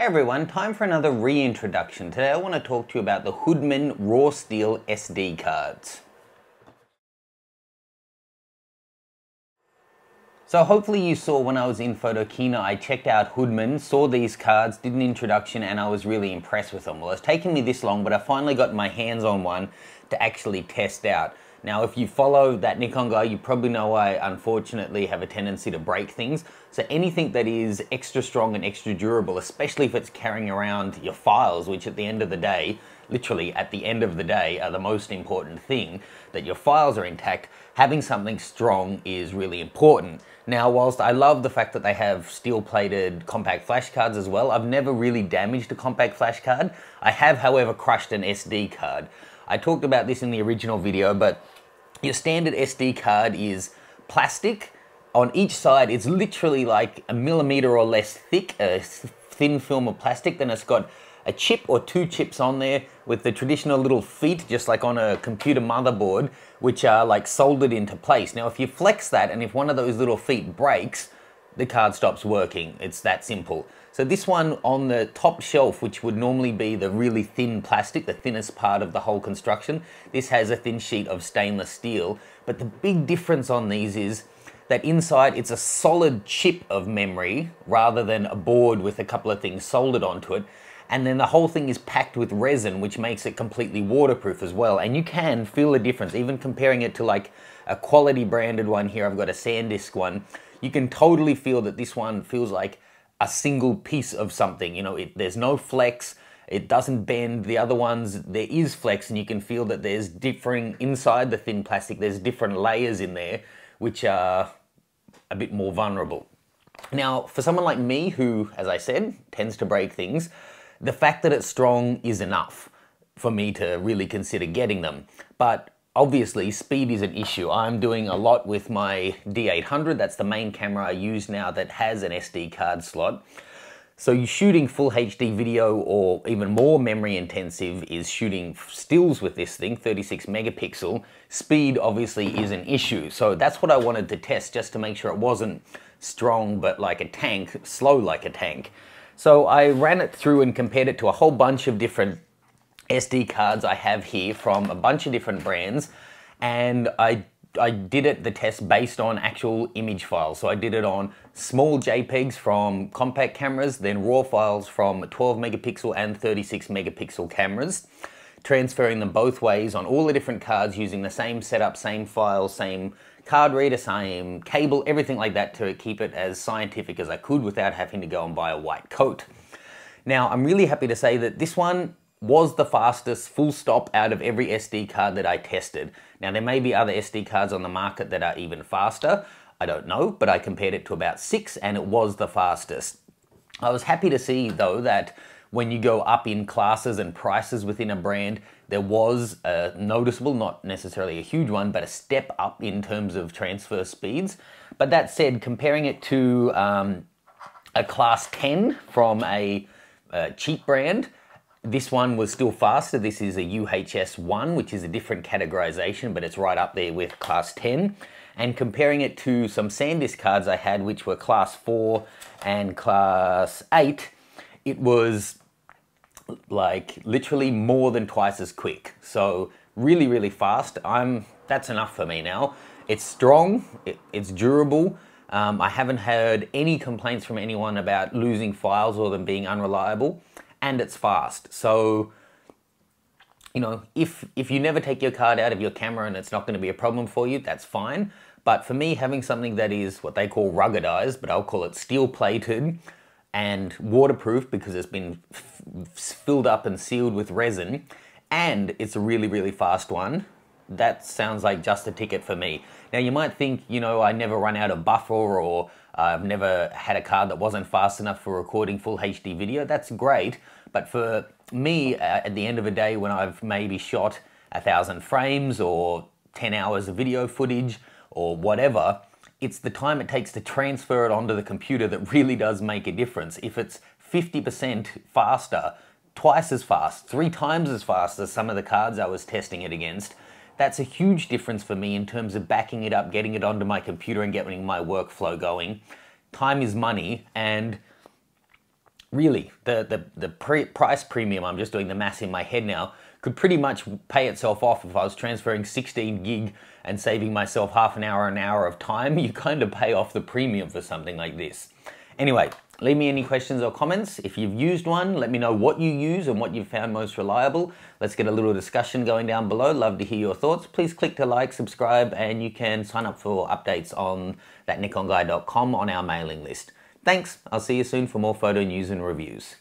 Hey everyone, time for another reintroduction. Today I want to talk to you about the Hoodman Raw Steel SD cards. So hopefully you saw when I was in Photokina, I checked out Hoodman, saw these cards, did an introduction, and I was really impressed with them. Well, it's taken me this long, but I finally got my hands on one to actually test out. Now, if you follow that Nikon guy, you probably know I unfortunately have a tendency to break things. So anything that is extra strong and extra durable, especially if it's carrying around your files, which at the end of the day, literally at the end of the day, are the most important thing, that your files are intact, having something strong is really important. Now, whilst I love the fact that they have steel-plated compact flash cards as well, I've never really damaged a compact flash card. I have, however, crushed an SD card. I talked about this in the original video, but your standard SD card is plastic. On each side, it's literally like a millimeter or less thick, a thin film of plastic. Then it's got a chip or two chips on there with the traditional little feet, just like on a computer motherboard, which are like soldered into place. Now, if you flex that and if one of those little feet breaks, the card stops working. It's that simple. So this one on the top shelf, which would normally be the really thin plastic, the thinnest part of the whole construction, this has a thin sheet of stainless steel. But the big difference on these is that inside it's a solid chip of memory rather than a board with a couple of things soldered onto it. And then the whole thing is packed with resin, which makes it completely waterproof as well. And you can feel the difference, even comparing it to like a quality branded one here. I've got a SanDisk one. You can totally feel that this one feels like a single piece of something. You know, there's no flex, it doesn't bend. The other ones, there is flex, and you can feel that there's differing, inside the thin plastic, there's different layers in there, which are a bit more vulnerable. Now, for someone like me, who, as I said, tends to break things, the fact that it's strong is enough for me to really consider getting them. But obviously, speed is an issue. I'm doing a lot with my D800. That's the main camera I use now that has an SD card slot. So you're shooting full HD video, or even more memory intensive is shooting stills with this thing, 36 megapixel. Speed obviously is an issue. So that's what I wanted to test, just to make sure it wasn't strong but like a tank, slow like a tank. So I ran it through and compared it to a whole bunch of different SD cards I have here from a bunch of different brands, and I did the test based on actual image files. So I did it on small JPEGs from compact cameras, then RAW files from 12 megapixel and 36 megapixel cameras, transferring them both ways on all the different cards using the same setup, same file, same card reader, same cable, everything like that, to keep it as scientific as I could without having to go and buy a white coat. Now, I'm really happy to say that this one was the fastest full stop out of every SD card that I tested. Now, there may be other SD cards on the market that are even faster. I don't know, but I compared it to about 6 and it was the fastest. I was happy to see though that when you go up in classes and prices within a brand, there was a noticeable, not necessarily a huge one, but a step up in terms of transfer speeds. But that said, comparing it to a class 10 from a cheap brand, this one was still faster. This is a UHS 1, which is a different categorization, but it's right up there with class 10. And comparing it to some SanDisk cards I had, which were class 4 and class 8, it was like literally more than twice as quick. So really, really fast. That's enough for me now. It's strong, it's durable. I haven't heard any complaints from anyone about losing files or them being unreliable, and it's fast. So, you know, if you never take your card out of your camera and it's not going to be a problem for you, that's fine. But for me, having something that is what they call ruggedized, but I'll call it steel plated and waterproof because it's been filled up and sealed with resin, and it's a really, really fast one, that sounds like just a ticket for me. Now, you might think, you know, I never run out of buffer, or I've never had a card that wasn't fast enough for recording full HD video. That's great, but for me, at the end of the day, when I've maybe shot 1,000 frames or 10 hours of video footage or whatever, it's the time it takes to transfer it onto the computer that really does make a difference. If it's 50% faster, twice as fast, 3 times as fast as some of the cards I was testing it against, that's a huge difference for me in terms of backing it up, getting it onto my computer and getting my workflow going. Time is money, and really, the price premium, I'm just doing the maths in my head now, could pretty much pay itself off if I was transferring 16 gig and saving myself half an hour of time. You kind of pay off the premium for something like this. Anyway, leave me any questions or comments. If you've used one, let me know what you use and what you've found most reliable. Let's get a little discussion going down below. Love to hear your thoughts. Please click to like, subscribe, and you can sign up for updates on thatnikonguy.com on our mailing list. Thanks. I'll see you soon for more photo news and reviews.